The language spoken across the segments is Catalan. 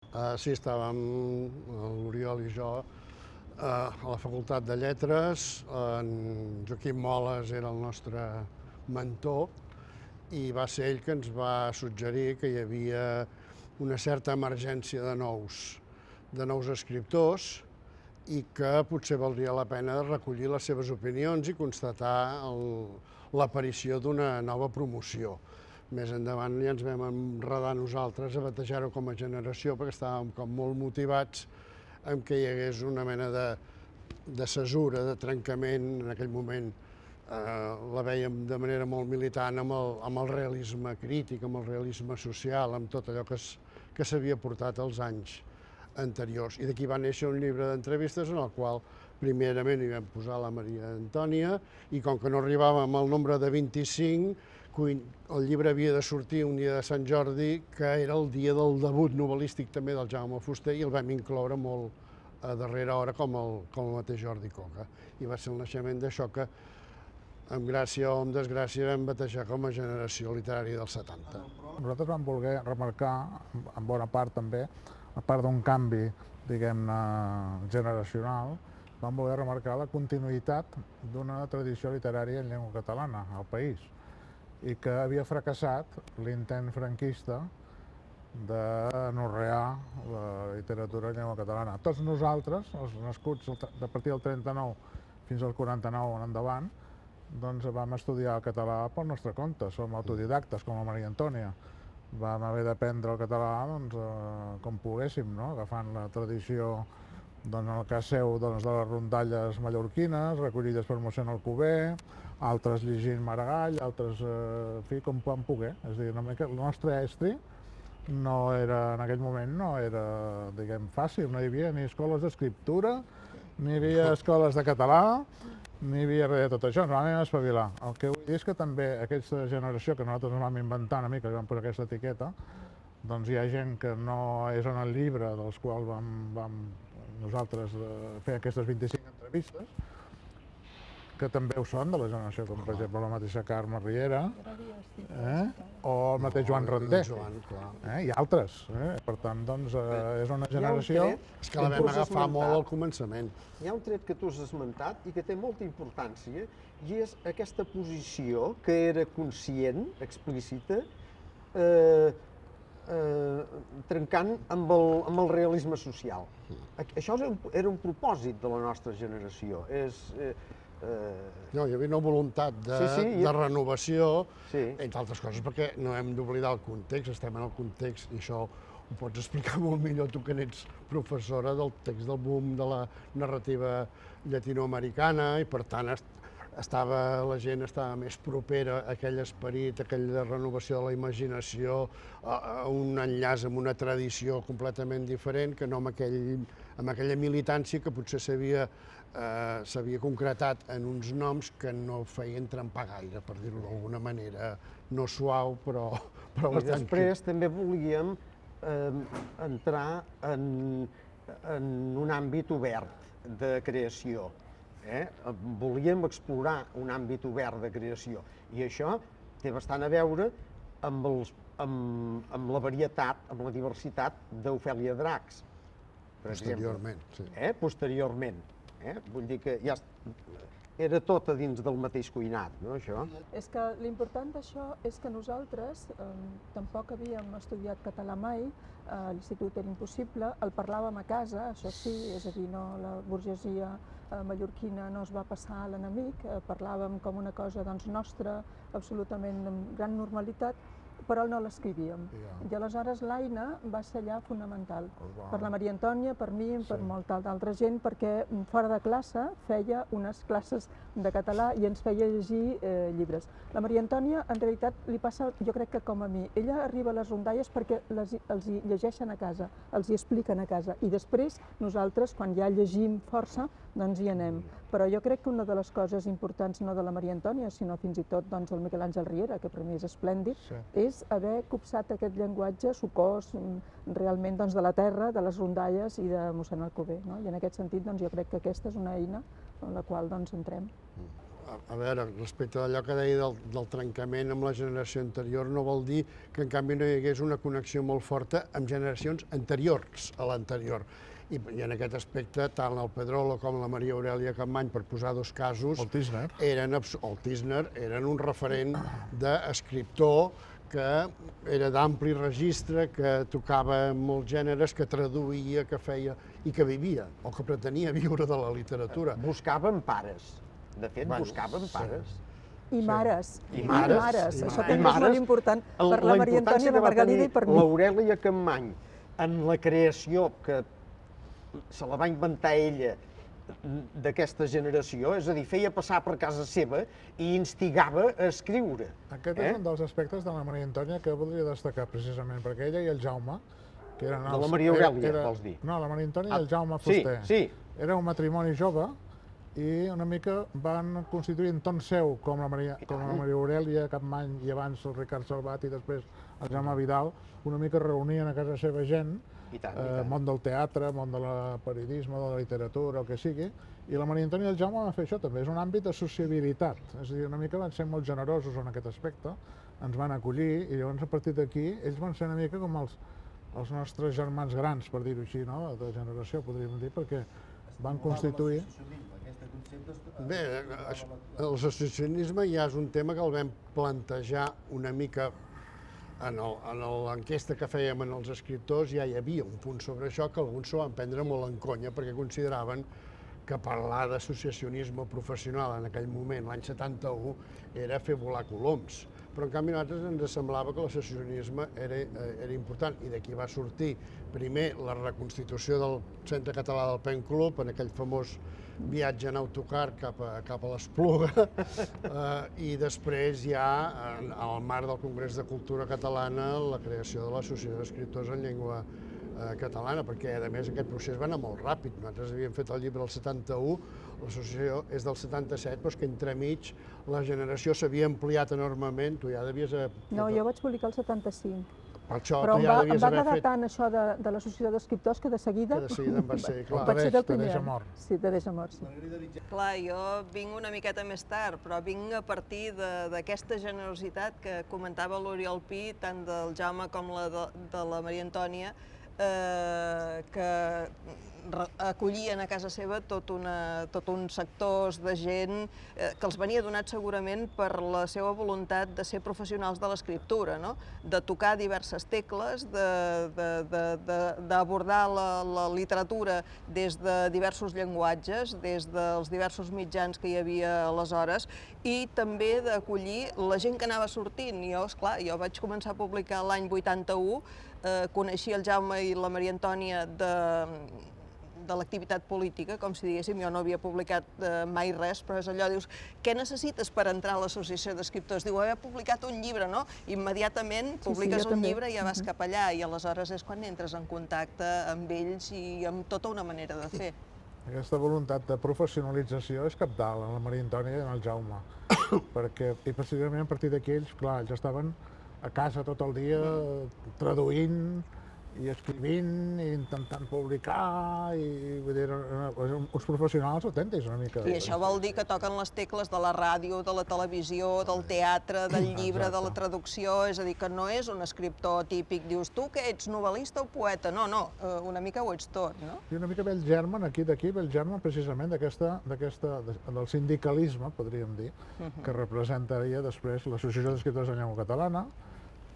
Sí, estàvem, l'Oriol i jo, a la Facultat de Lletres. En Joaquim Moles era el nostre mentor i va ser ell que ens va suggerir que hi havia una certa emergència de nous escriptors i que potser valdria la pena recollir les seves opinions i constatar l'aparició d'una nova promoció. Més endavant ja ens vam enredar nosaltres a batejar-ho com a generació perquè estàvem com molt motivats en què hi hagués una mena de cesura, de trencament. En aquell moment la vèiem de manera molt militant amb el realisme crític, amb el realisme social, amb tot allò que s'havia portat als anys anteriors. I d'aquí va néixer un llibre d'entrevistes en el qual primerament hi vam posar la Maria Antònia i com que no arribàvem al nombre de 25, el llibre havia de sortir un dia de Sant Jordi, que era el dia del debut novel·lístic també del Jaume Fuster, i el vam incloure molt a darrera hora com el mateix Jordi Coca. I va ser el naixement d'això que, amb gràcia o amb desgràcia, vam batejar com a generació literària dels 70. Nosaltres vam voler remarcar, en bona part també, a part d'un canvi, diguem-ne, generacional, vam voler remarcar la continuïtat d'una tradició literària en llengua catalana al país i que havia fracassat l'intent franquista d'anorrear la literatura en llengua catalana. Tots nosaltres, els nascuts a partir del 39 fins al 49 en endavant, doncs vam estudiar el català pel nostre compte, som autodidactes com la Maria Antònia. Vam haver d'aprendre el català com poguéssim, agafant la tradició, en el cas seu, de les rondalles mallorquines, recollides per mossèn Alcover, altres llegint Maragall, altres, en fi, com vam poder. És a dir, el nostre estri no era, en aquell moment, no era, diguem, fàcil, no hi havia ni escoles d'escriptura, ni hi havia escoles de català, ni hi havia res de tot això, ens vam espavilar. El que vull dir és que també aquesta generació que nosaltres ens vam inventar una mica, que vam posar aquesta etiqueta, doncs hi ha gent que no és en el llibre dels quals vam nosaltres fer aquestes 25 entrevistes, que també ho són de la generació, com per exemple la mateixa Carme Riera, o el mateix Joan Render, i altres. Per tant, doncs, és una generació... És que la vam agafar molt al començament. Hi ha un tret que tu has esmentat i que té molta importància, i és aquesta posició que era conscient, explícita, trencant amb el realisme social. Això era un propòsit de la nostra generació. No, hi havia una voluntat de renovació, entre altres coses, perquè no hem d'oblidar el context, estem en el context, i això ho pots explicar molt millor tu que n'ets professora del text del boom de la narrativa llatinoamericana, i per tant la gent estava més propera a aquell esperit, a aquella renovació de la imaginació, a un enllaç amb una tradició completament diferent que no amb aquella militància que potser s'havia concretat en uns noms que no feien trempar gaire, per dir-ho d'alguna manera, no suau, però I després també volíem entrar en un àmbit obert de creació. Volíem explorar un àmbit obert de creació, i això té bastant a veure amb la varietat, amb la diversitat d'Ofèlia Dracs, per exemple. Posteriorment. Vull dir que ja era tot a dins del mateix cuinat, no, això? És que l'important d'això és que nosaltres tampoc havíem estudiat català mai, a l'institut era impossible, el parlàvem a casa, això sí, és a dir, la burgesia mallorquina no es va passar a l'enemic, parlàvem com una cosa nostra, absolutament amb gran normalitat, però no l'escrivíem. I aleshores l'Aina va ser allà fonamental, per la Maria Antònia, per mi, per molta d'altra gent, perquè fora de classe feia unes classes de català i ens feia llegir llibres. La Maria Antònia, en realitat, li passa, jo crec que com a mi, ella arriba a les rondalles perquè els hi llegeixen a casa, els hi expliquen a casa, i després nosaltres, quan ja llegim força, doncs hi anem. Però jo crec que una de les coses importants, no de la Maria Antònia, sinó fins i tot del Miquel Àngel Riera, que per mi és esplèndid, és haver copsat aquest llenguatge sucós realment de la terra, de les rondalles i de mossèn Alcover. I en aquest sentit jo crec que aquesta és una eina en la qual entrem. a veure, respecte d'allò que deia del trencament amb la generació anterior, no vol dir que en canvi no hi hagués una connexió molt forta amb generacions anteriors a l'anterior. I en aquest aspecte, tant el Pedrolo com la Maria Aurèlia Capmany, per posar dos casos, El Tisner. el Tisner, eren un referent d'escriptor que era d'ampli registre, que tocava molts gèneres, que traduïa, que feia i que vivia, o que pretenia viure de la literatura. Buscaven pares. De fet, buscaven pares. I mares. I mares. Això també és molt important per la Maria Antònia, la Margalida i per mi. L'Aurèlia Capmany, en la creació que se la va inventar ella d'aquesta generació, és a dir, feia passar per casa seva i instigava a escriure. Aquest és un dels aspectes de la Maria Antònia que voldria destacar precisament, perquè ella i el Jaume, que eren De la Maria Aurèlia, vols dir? No, la Maria Antònia i el Jaume Sí, Fuster. sí. Era un matrimoni jove i una mica van constituir en ton seu, com la Maria Aurèlia Capmany i abans el Ricard Salvat i després el Jaume Vidal, una mica reunien a casa seva gent, I tant, i tant. món del teatre, món del periodisme, de la literatura, el que sigui, i la Maria Antònia i el Jaume van fer això també, és un àmbit de sociabilitat, és a dir, una mica van ser molt generosos en aquest aspecte, ens van acollir i llavors a partir d'aquí ells van ser una mica com els nostres germans grans, per dir-ho així, no? De generació, podríem dir, perquè van constituir... Bé, l'associacionisme ja és un tema que el vam plantejar una mica en l'enquesta que fèiem en els escriptors, ja hi havia un punt sobre això que alguns s'ho van prendre molt en conya perquè consideraven que parlar d'associacionisme professional en aquell moment, l'any 71, era fer volar coloms. Però en canvi a nosaltres ens semblava que l'associacionisme era important i d'aquí va sortir primer la reconstitució del Centre Català del Pen Club, en aquell famós viatge en autocar cap a l'Espluga, i després ja, al marc del Congrés de Cultura Catalana, la creació de l'Associació d'Escriptors en Llengua Catalana, perquè a més aquest procés va anar molt ràpid. Nosaltres havíem fet el llibre el 71, l'associació és del 77, però és que entremig la generació s'havia ampliat enormement, tu ja devies haver... No, jo vaig publicar el 75. Per això Però tu em ja va devies haver agradar fet... tant això de l'associació d'escriptors que de seguida... Que de seguida em va ser, clar. Vaig ser del primer. Teresa Mor. Sí, Teresa Mor, sí. Clar, jo vinc una miqueta més tard, però vinc a partir d'aquesta generositat que comentava l'Oriol Pi, tant del Jaume com de la Maria Antònia, que acollien a casa seva tot uns sectors de gent que els venia donat segurament per la seva voluntat de ser professionals de l'escriptura, no? De tocar diverses tecles, d'abordar la literatura des de diversos llenguatges, des dels diversos mitjans que hi havia aleshores, i també d'acollir la gent que anava sortint. Jo, esclar, jo vaig començar a publicar l'any 81, coneixia el Jaume i la Maria Antònia de l'activitat política, com si diguéssim, jo no havia publicat mai res, però és allò, dius, què necessites per entrar a l'associació d'escriptors? Diu, he publicat un llibre, no? Immediatament publiques un llibre i ja vas cap allà, i aleshores és quan entres en contacte amb ells i amb tota una manera de fer. Aquesta voluntat de professionalització és cabdal en la Maria Antònia i en el Jaume, perquè i precisament a partir d'aquí ells, clar, ells estaven a casa tot el dia traduint i escrivint i intentant publicar i vull dir, uns professionals autèntics una mica. I això vol dir que toquen les tecles de la ràdio, de la televisió, del teatre, del llibre, de la traducció, és a dir, que no és un escriptor típic, dius tu que ets novel·lista o poeta, no, una mica ho ets tot, no? I una mica ve el germen, d'aquí ve el germen precisament del sindicalisme, podríem dir, que representaria després l'Associació d'Escriptors de Llengua Catalana,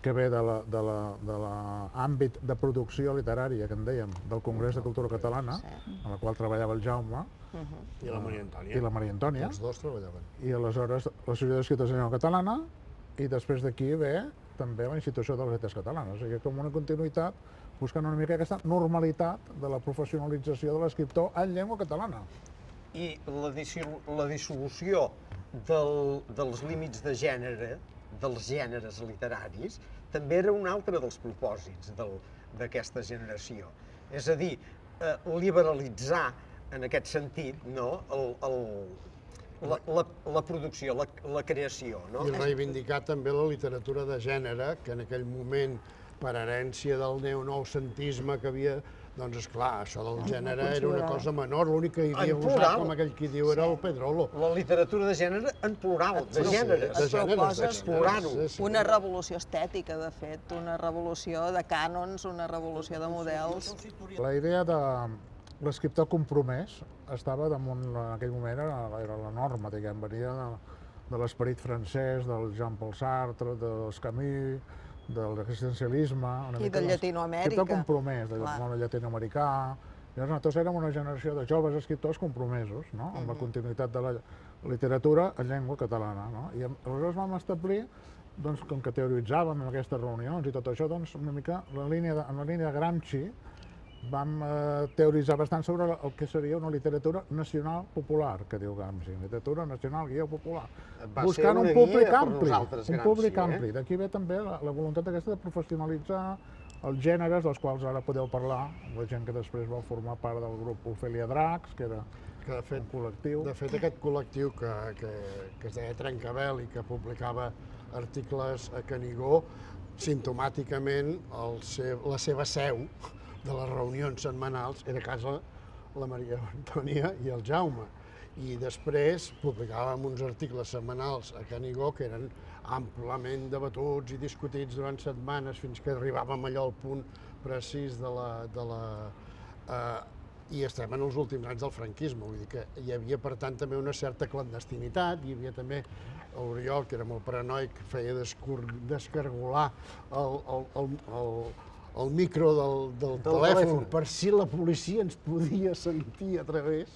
que ve de l'àmbit de producció literària, que en dèiem, del Congrés de Cultura Catalana, en la qual treballava el Jaume, I la Maria Antònia. i la Maria Antònia, Els dos treballaven. i aleshores l'Associació d'Escriptors de Llengua Catalana, i després d'aquí ve també la Institució de les Lletres Catalanes. O sigui, com una continuïtat, buscant una mica aquesta normalitat de la professionalització de l'escriptor en llengua catalana. I la dissolució dels límits de gènere, dels gèneres literaris, també era un altre dels propòsits d'aquesta generació. És a dir, liberalitzar, en aquest sentit, no? La producció, la creació. No? I reivindicar també la literatura de gènere, que en aquell moment per herència del neonoucentisme que havia, doncs esclar, això del gènere era una cosa menor, l'únic que hi havia gosat, com aquell qui diu, era el Pedrolo. La literatura de gènere en plural, de gèneres. Es proposa explorant-ho. una revolució estètica, de fet, una revolució de cànons, una revolució de models. La idea de l'escriptor compromès estava damunt, en aquell moment era la norma, diguem, venia de l'esperit francès, del Jean-Paul Sartre, dels Camus, del existencialisme... I de Llatinoamèrica. Escriptor compromès, del món llatinoamericà. Llavors nosaltres érem una generació de joves escriptors compromesos, no?, amb la continuïtat de la literatura en llengua catalana, no? I aleshores vam establir, doncs, com que teoritzàvem en aquestes reunions i tot això, doncs, una mica en la línia de Gramsci, vam teoritzar bastant sobre el que seria una literatura nacional popular, que diu Gramsci, literatura nacional guia popular. Buscant un públic ampli, D'aquí ve també la voluntat aquesta de professionalitzar els gèneres dels quals ara podeu parlar, la gent que després va formar part del grup Ofèlia Dracs, que era un col·lectiu. De fet, aquest col·lectiu que es deia Trencabel i que publicava articles a Canigó, simptomàticament la seva seu de les reunions setmanals era a casa la Maria Antònia i el Jaume. I després publicàvem uns articles setmanals a Canigó que eren amplament debatuts i discutits durant setmanes fins que arribàvem allò al punt precís i estem en els últims anys del franquisme, vull dir que hi havia per tant també una certa clandestinitat, hi havia també l'Oriol, que era molt paranoic, feia descargolar el micro del telèfon per si la policia ens podia sentir a través,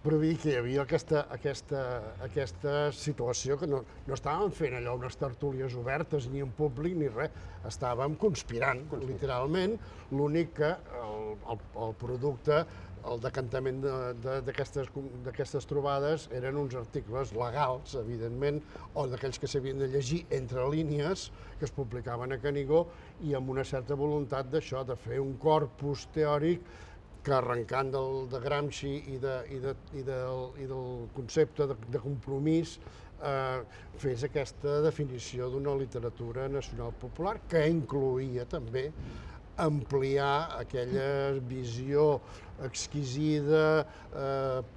però dir que hi havia aquesta situació que no estàvem fent allò, unes tertúlies obertes ni en públic ni res, estàvem conspirant, literalment. L'únic que el producte, el decantament d'aquestes trobades eren uns articles legals, evidentment, o d'aquells que s'havien de llegir entre línies, que es publicaven a Canigó, i amb una certa voluntat d'això, de fer un corpus teòric que arrencant de Gramsci i del concepte de compromís fes aquesta definició d'una literatura nacional popular que incloïa també ampliar aquella visió exquisida,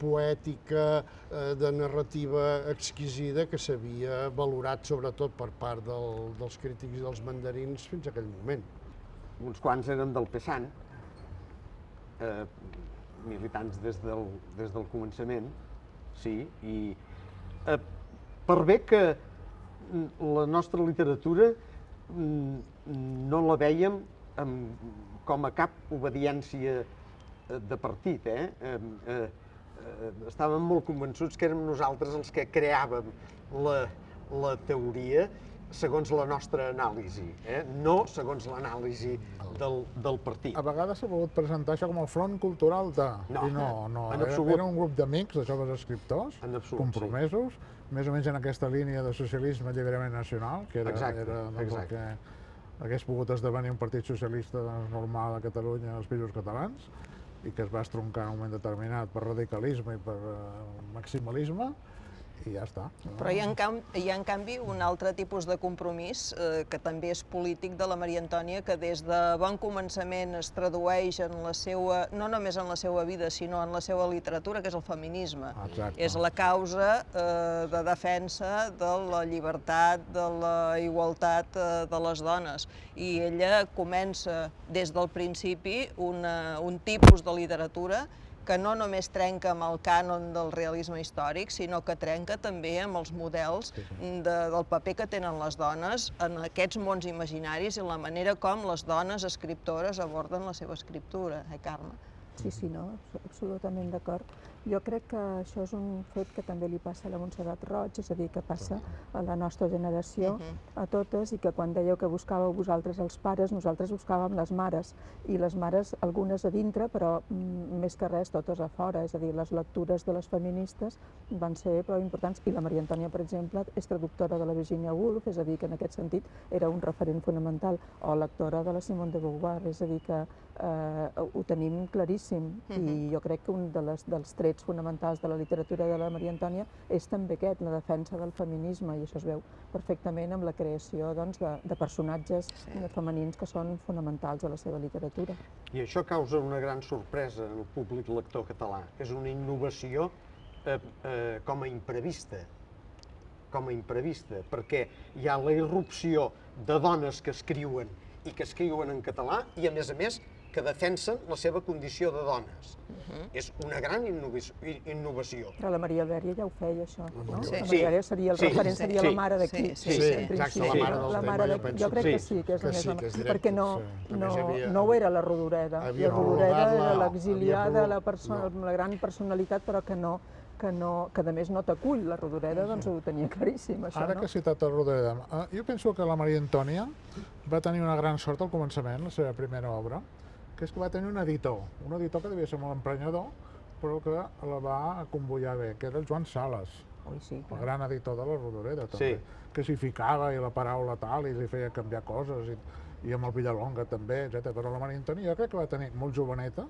poètica, de narrativa exquisida que s'havia valorat sobretot per part dels crítics i dels mandarins fins a aquell moment. Uns quants érem del PSAN, militants des del començament, sí, i per bé que la nostra literatura no la vèiem com a cap obediència de partit, estàvem molt convençuts que érem nosaltres els que creàvem la teoria segons la nostra anàlisi, no segons l'anàlisi del partit. A vegades s'ha volgut presentar això com el front cultural de... No, era un grup d'amics, de joves escriptors, compromesos, més o menys en aquesta línia de socialisme i alliberament nacional, que era el que hagués pogut esdevenir un partit socialista normal a Catalunya, als Països Catalans, i que es va estroncar en un moment determinat per radicalisme i per maximalisme, i ja està. Però hi ha en canvi un altre tipus de compromís que també és polític de la Maria Antònia, que des de bon començament es tradueix en la seva, no només en la seva vida, sinó en la seva literatura, que és el feminisme. És la causa de defensa de la llibertat, de la igualtat de les dones. I ella comença des del principi un tipus de literatura que no només trenca amb el cànon del realisme històric, sinó que trenca també amb els models del paper que tenen les dones en aquests mons imaginaris i la manera com les dones escriptores aborden la seva escriptura, Carme? Sí, no, absolutament d'acord. Jo crec que això és un fet que també li passa a la Montserrat Roig, és a dir, que passa a la nostra generació, a totes, i que quan dèieu que buscàveu vosaltres els pares, nosaltres buscàvem les mares, i les mares, algunes a dintre, però més que res, totes a fora, és a dir, les lectures de les feministes van ser prou importants, i la Maria Antònia, per exemple, és traductora de la Virginia Woolf, és a dir, que en aquest sentit era un referent fonamental, o lectora de la Simone de Beauvoir, és a dir, que ho tenim claríssim, i jo crec que un dels trets trets fonamentals de la literatura de la Maria Antònia és també aquest, la defensa del feminisme, i això es veu perfectament amb la creació doncs, de personatges femenins que són fonamentals a la seva literatura. I això causa una gran sorpresa en el públic lector català. És una innovació com a imprevista, perquè hi ha la irrupció de dones que escriuen i que escriuen en català i, a més, que defensen la seva condició de dones. És una gran innovació. Però la Maria Albèria ja ho feia, això, no? La Sí. Maria Albèria seria el referent, seria la mare d'aquí. Sí, exacte, la mare del tema, jo penso jo crec que sí, que és la més la mare, perquè no ho era la Rodoreda. La Rodoreda era l'exiliada, la gran personalitat, però que a més no t'acull. La Rodoreda doncs ho tenia claríssim, això, Ara que has citat a Rodoreda, jo penso que la Maria Antònia va tenir una gran sort al començament, la seva primera obra, que és que va tenir un editor que devia ser molt emprenyador, però que la va convoiar bé, que era el Joan Sales, el gran editor de la Rodoreda, també, que s'hi ficava i la paraula tal, i li feia canviar coses, i amb el Villalonga també, etc. Però la Maria Antònia jo crec que va tenir molt joveneta,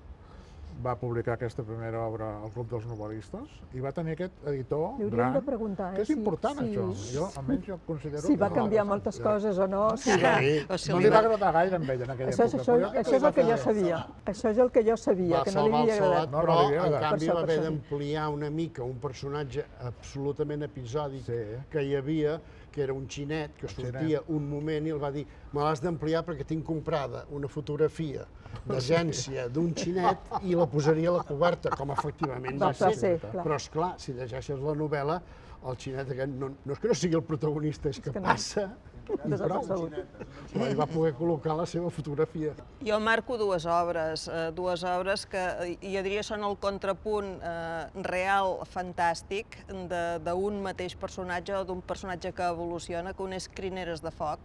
va publicar aquesta primera obra al Club dels Novel·listes i va tenir aquest editor Li hauríem gran, de preguntar, que és important això. Jo, almenys jo considero si va canviar moltes coses o no. No li va agradar gaire amb ell en aquella època. Això és el que jo sabia. Això és el que jo sabia, que no li havia agradat. Però, en canvi, va haver d'ampliar una mica un personatge absolutament episòdic que hi havia, que era un xinet, que sortia un moment i el va dir me l'has d'ampliar perquè tinc comprada una fotografia d'agència d'un xinet i la posaria a la coberta, com efectivament va ser. Però, esclar, si llegeixes la novel·la, el xinet aquest no és que no sigui el protagonista, és que passa i prou. Però hi va poder col·locar la seva fotografia. Jo marco dues obres que jo diria són el contrapunt real fantàstic d'un mateix personatge o d'un personatge que evoluciona, que un és Crineres de foc.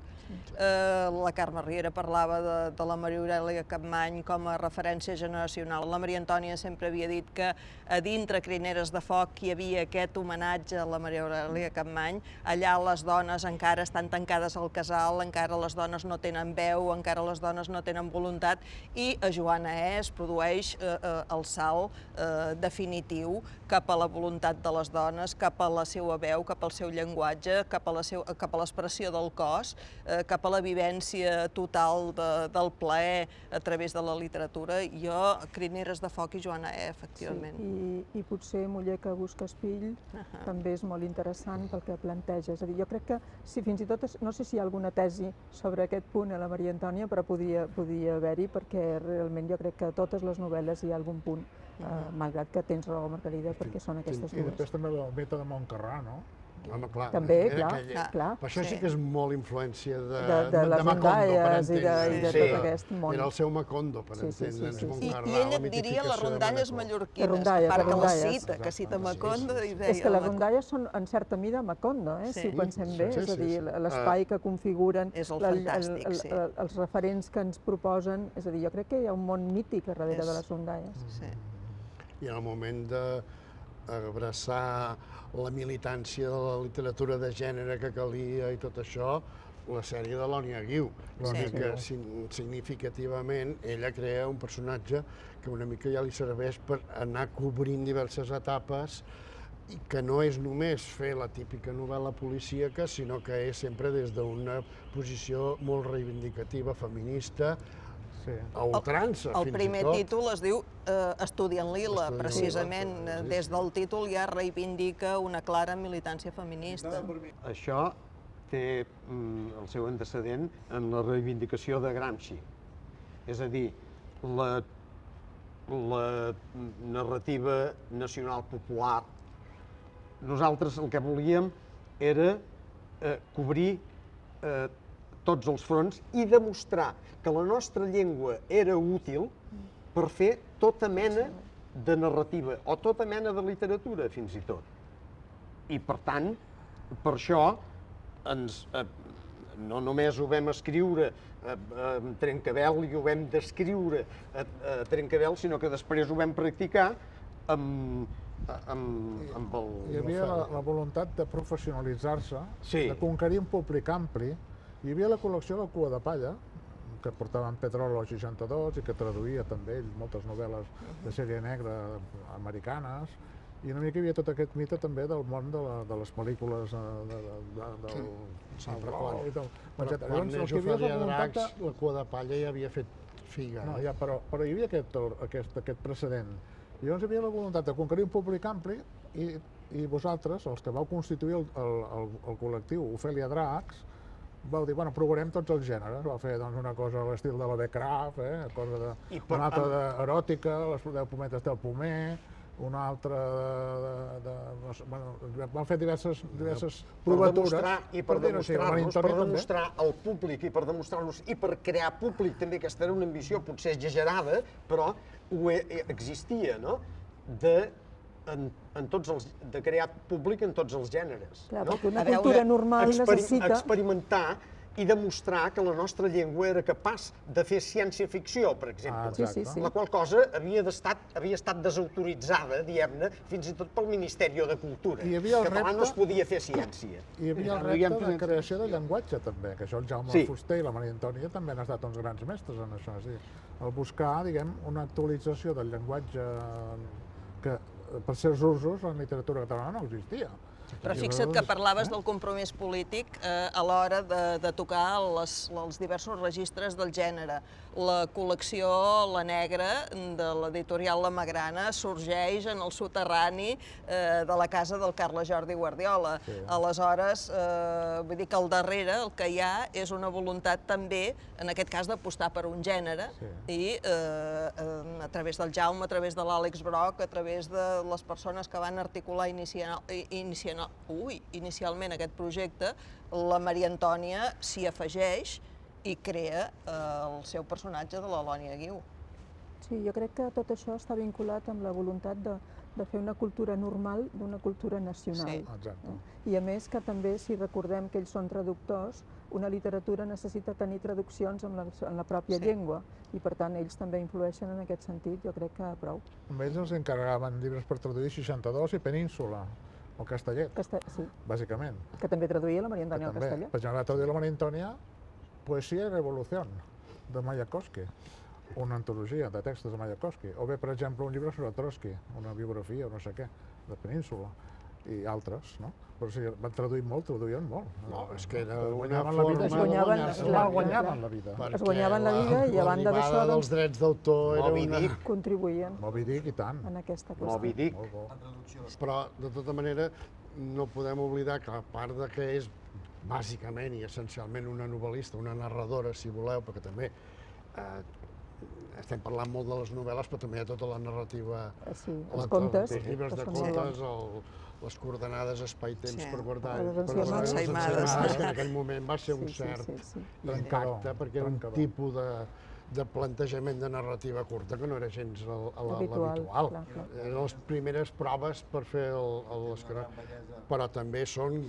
La Carme Riera parlava de la Maria Aurèlia Capmany com a referència generacional. La Maria Antònia sempre havia dit que a dintre Crineres de foc hi havia aquest homenatge a la Maria Aurèlia Capmany. Allà les dones encara estan tancades al casal, encara les dones no tenen veu, encara les dones no tenen voluntat, i a Joana es produeix el salt definitiu cap a la voluntat de les dones, cap a la seva veu, cap al seu llenguatge, cap a l'expressió del cos, cap a la vivència total del plaer a través de la literatura. Jo, Crineres de foc i Joana efectivament. I potser Muller que busca espill també és molt interessant pel que planteja. És a dir, jo crec que, fins i tot, no sé si hi ha alguna tesi sobre aquest punt a la Maria Antònia, però podia haver-hi, perquè realment jo crec que a totes les novel·les hi ha algun punt, malgrat que tens raó, Margarida, perquè són aquestes I dues. després també el mite de Montcarrà, no? Home, clar. També, clar. Però això sí que és molt influència de les rondalles i de tot aquest món. Era el seu Macondo, per entendre'ns. I ell et diria les rondalles mallorquines, que cita Macondo i deia... És que les rondalles són, en certa mida, Macondo, si ho pensem bé, és a dir, l'espai que configuren, els referents que ens proposen, és a dir, jo crec que hi ha un món mític a darrere de les rondalles. I en el moment d'abraçar la militància de la literatura de gènere que calia i tot això, la sèrie de l'Ònia Guiu. Que significativament ella crea un personatge que una mica ja li serveix per anar cobrint diverses etapes i que no és només fer la típica novel·la policíaca, sinó que és sempre des d'una posició molt reivindicativa, feminista, a ultrança, fins i tot. El primer títol es diu Estudi en Lila, precisament. Des del títol ja reivindica una clara militància feminista. Això té el seu antecedent en la reivindicació de Gramsci. És a dir, la narrativa nacional popular. Nosaltres el que volíem era cobrir tots els fronts i demostrar que la nostra llengua era útil per fer tota mena de narrativa o tota mena de literatura, fins i tot. I, per tant, per això no només ho vam escriure amb Trencavel i ho vam descriure a Trencavel, sinó que després ho vam practicar amb el... Hi havia la voluntat de professionalitzar-se, de conquerir un públic ampli. Hi havia la col·lecció La cua de palla, que portava en Petrolo 62 i que traduïa també ell moltes novel·les de sèrie negra americanes, I una mica hi havia tot aquest mite també del món de les pel·lícules del sempre Salvador i del... Però etcètera. quan Llavors, neix el que hi havia és la Ofèlia voluntat Dracs, la cua de palla ja havia fet figa. No, ja, però hi havia aquest precedent. I llavors hi havia la voluntat de conquerir un públic ampli i vosaltres, els que vau constituir el col·lectiu Ofèlia Dracs, vau dir, bueno, provarem tots els gèneres. Vau fer doncs, una cosa a l'estil de la Becraft, cosa una altra d'eròtica, les 10 pometes del Pomer, una altra no sé, bueno, van fer diverses provatures. Per demostrar al públic i per demostrar-nos i per crear públic també, aquesta era una ambició potser exagerada, però existia, no? De crear públic en tots els gèneres. Clar, perquè una cultura normal necessita... Experimentar i demostrar que la nostra llengua era capaç de fer ciència-ficció, per exemple. Sí. La qual cosa havia estat desautoritzada, diguem-ne, fins i tot pel Ministeri de Cultura. Català no es podia fer ciència. Hi havia el repte de creació de llenguatge, també, que això el Jaume Fuster i la Maria Antònia també han estat uns grans mestres en això. És a dir, el buscar, diguem, una actualització del llenguatge que per certs usos en literatura catalana no existia. Però fixa't que parlaves del compromís polític a l'hora de tocar els diversos registres del gènere. La col·lecció La Negra de l'editorial La Magrana sorgeix en el soterrani de la casa del Carles Jordi Guardiola. Aleshores, vull dir que al darrere el que hi ha és una voluntat també, en aquest cas, d'apostar per un gènere i a través del Jaume, a través de l'Àlex Broc, a través de les persones que van articular inicialment aquest projecte, la Maria Antònia s'hi afegeix i crea el seu personatge de l'Elònia Guiu. Sí, jo crec que tot això està vinculat amb la voluntat de fer una cultura normal d'una cultura nacional. Sí. Exacte. I a més que també, si recordem que ells són traductors, una literatura necessita tenir traduccions en la pròpia llengua i per tant ells també influeixen en aquest sentit, jo crec que prou. Amb ells els encarregaven llibres per traduir 62 i Península, o Castellet, Sí, bàsicament. que també traduïa la Maria Antònia al castellà. Per exemple, va traduir la Maria Antònia Poesia i Revolució, de Mayakovsky, una antologia de textos de Mayakovsky, o bé, per exemple, un llibre sobre Trotsky, una biografia o no sé què, de Península, i altres, no? Però sí, van traduir molt, traduïen molt. No, és que era una guanyaven forma la vida, de guanyaven la vida. Es guanyaven la vida i a banda d'això l'arribada dels drets d'autor era una... contribuïen Moby Dick i tant. en aquesta qüestió. Moby Dick. Molt bo. Però, de tota manera, no podem oblidar que, a part de que és bàsicament i essencialment una novel·lista, una narradora, si voleu, perquè també estem parlant molt de les novel·les, però també hi ha tota la narrativa... Sí, els contes. Els llibres de que són molt contes, bons. les coordenades espai-temps per guardar... Les ensaïmades. ensaïmades, que en aquell moment va ser un cert impacte, perquè era un tipus de plantejament de narrativa curta que no era gens l'habitual. Eren les primeres proves per fer les cròniques, però també són...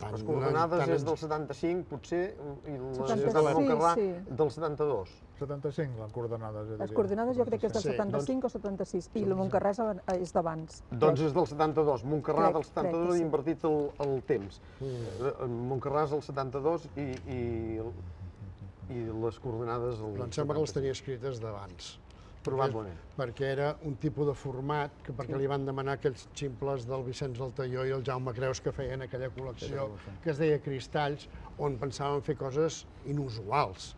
Les coordenades és del 75, potser, i les de la Montcarrà del 72. 75, les coordenades. Les coordenades jo crec que és del 75 o 76, i la Montcarrà és d'abans. Doncs és del 72, Montcarrà del 72 i invertit el temps. Montcarrà és del 72 i les coordenades... Però em sembla que les tenia escrites d'abans. Probablement. Perquè era un tipus de format que perquè li van demanar aquells ximples del Vicenç Altaió i el Jaume Creus que feien aquella col·lecció que es deia Cristalls, on pensaven fer coses inusuals.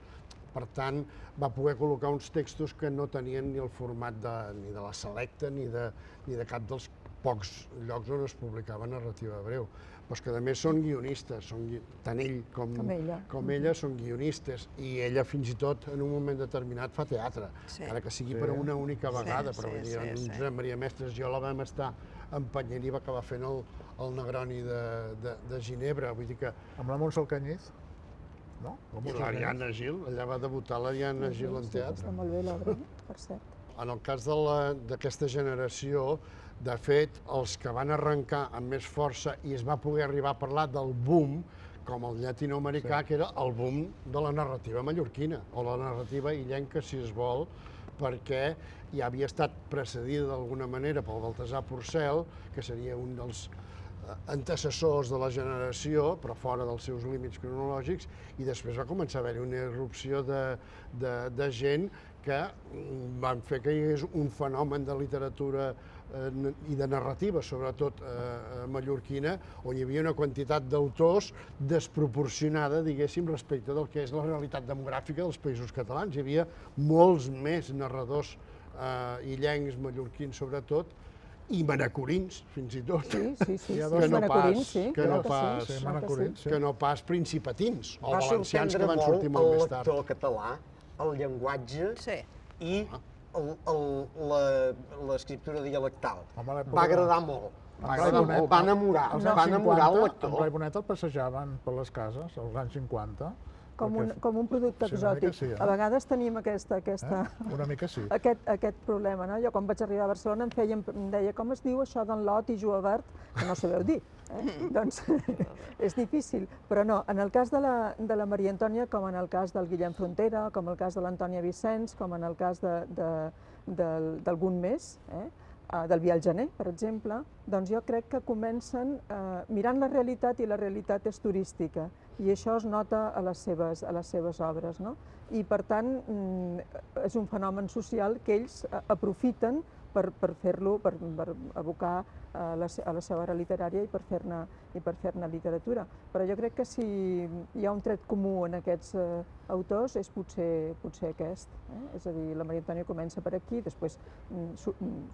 Per tant, va poder col·locar uns textos que no tenien ni el format ni de la Selecta ni de cap dels pocs llocs on es publicava narrativa breu. Però és que a més són guionistes, tant ell com ella són guionistes, i ella fins i tot en un moment determinat fa teatre, encara que sigui per una única vegada, però en Josep Maria Mestres i jo la vam estar empenyent i va acabar fent el Negroni de Ginebra, vull dir que... Amb la Montse Alcañiz, no? I l'Ariadna Gil, allà va debutar l'Ariadna Gil en teatre. Està molt bé l'obra, per cert. En el cas d'aquesta generació, de fet, els que van arrencar amb més força i es va poder arribar a parlar del boom, com el llatinoamericà, que era el boom de la narrativa mallorquina, o la narrativa illenca, si es vol, perquè ja havia estat precedida d'alguna manera pel Baltasar Porcel, que seria un dels antecessors de la generació, però fora dels seus límits cronològics, i després va començar a haver-hi una irrupció de gent que van fer que hi hagués un fenomen de literatura i de narrativa, sobretot mallorquina, on hi havia una quantitat d'autors desproporcionada, diguéssim, respecte del que és la realitat demogràfica dels països catalans. Hi havia molts més narradors illencs, mallorquins sobretot, i manacorins, fins i tot. Sí. Que no pas principatins, o Va valencians que sorprendre van sortir molt molt el més tard. lector català, el llenguatge Sí. i l'escriptura dialectal. Home, l'època Va de- agradar molt. Va En agradar Blai molt. Bonet, Va enamorar, als va anys enamorar el 50, lector. En Blai Bonet el passejaven per les cases, als anys 50. Com perquè- un producte Sí, una mica exòtic. sí, eh? A vegades tenim Una mica sí. aquest problema, no? Jo quan vaig arribar a Barcelona em deia com es diu això d'en Lot i Joabert, que no sabeu dir. Doncs és difícil, però no, en el cas de la Maria Antònia, com en el cas del Guillem Frontera, com en el cas de l'Antònia Vicenç, com en el cas d'algun més, del Biel Gener, per exemple, doncs jo crec que comencen mirant la realitat, i la realitat és turística, i això es nota a les seves obres, no? I per tant és un fenomen social que ells aprofiten per fer-lo, per abocar a la seva obra literària i per fer-ne literatura. Però jo crec que si hi ha un tret comú en aquests autors és potser aquest. És a dir, la Maria Antònia comença per aquí, després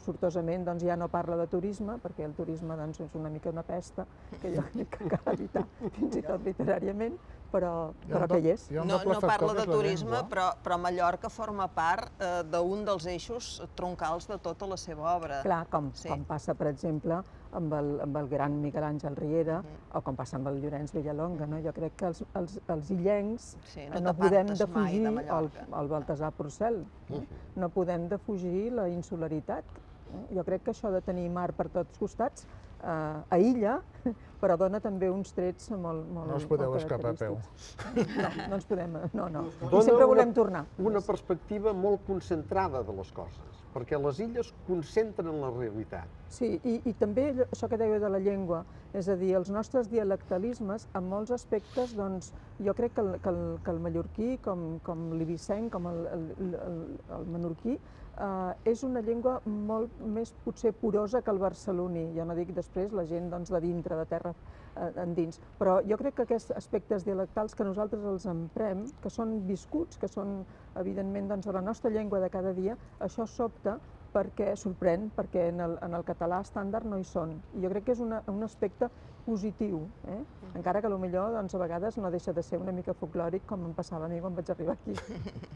sortosament doncs, ja no parla de turisme, perquè el turisme doncs, és una mica una pesta que jo crec que cal evitar, fins i tot literàriament, però que hi és. No parla de turisme, però Mallorca forma part d'un dels eixos troncals de tota la seva obra. Clar, com passa, per exemple, amb el gran Miquel Àngel Riera, o com passa amb el Llorenç Villalonga, no? Jo crec que els illencs no podem defugir, el Baltasar Porcel, no podem defugir la insularitat. Jo crec que això de tenir mar per tots costats aïlla, però dona també uns trets molt No us podeu escapar a peu. No ens podem, no. I sempre volem tornar. Una perspectiva molt concentrada de les coses, perquè les illes concentren la realitat. Sí, i també això que dèieu de la llengua, és a dir, els nostres dialectalismes, en molts aspectes, doncs, jo crec que el mallorquí, com l'ibicenc, com el menorquí, és una llengua molt més potser porosa que el barceloní. Ja no dic després la gent de dintre, de terra endins. Però jo crec que aquests aspectes dialectals que nosaltres els emprem, que són viscuts, que són evidentment de la nostra llengua de cada dia, això sobta perquè sorprèn, perquè en el català estàndard no hi són. I jo crec que és un aspecte positiu, encara que potser a vegades no deixa de ser una mica folclòric, com em passava a mi quan vaig arribar aquí.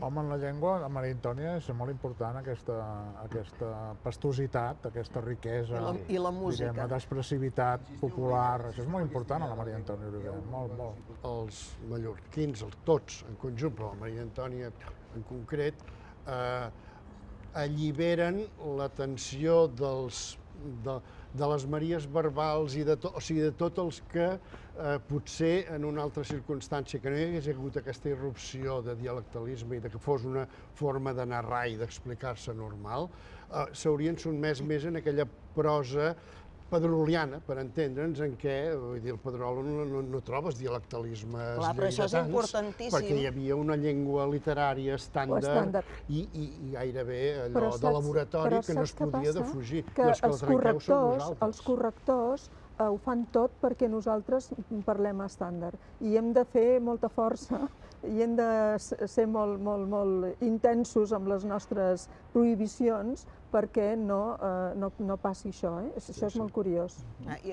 Home, en la llengua, la Maria Antònia, és molt important aquesta pastositat, aquesta riquesa, I la música. d'expressivitat popular. Això és molt important a la Maria Antònia Oliver, molt. Els mallorquins, tots en conjunt, però la Maria Antònia en concret, alliberen la tensió de les maries verbals i de tots els que potser en una altra circumstància que no hi hagués hagut aquesta irrupció de dialectalisme i de que fos una forma de narrar i d'explicar-se normal, s'haurien sotmès més en aquella prosa pedroliana, per entendre'ns, en què, vull dir, el Pedrolo no trobes dialectalismes Clar, però això és lleidatans, importantíssim. perquè hi havia una llengua literària estàndard i gairebé allò de laboratori que no es podia defugir. Que els correctors ho fan tot perquè nosaltres parlem estàndard i hem de fer molta força i hem de ser molt intensos amb les nostres prohibicions perquè no passi això. Això és molt curiós.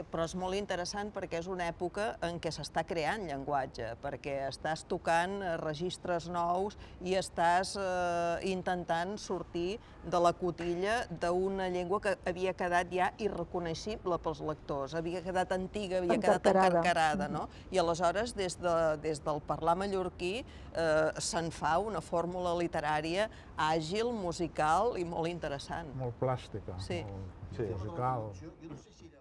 Però és molt interessant perquè és una època en què s'està creant llenguatge, perquè estàs tocant registres nous i estàs intentant sortir de la cotilla d'una llengua que havia quedat ja irreconeixible pels lectors, havia quedat antiga, havia quedat encarcarada, no? I aleshores, des del parlar mallorquí, se'n fa una fórmula literària àgil, musical i molt interessant. Molt plàstica, molt musical. Jo no sé si era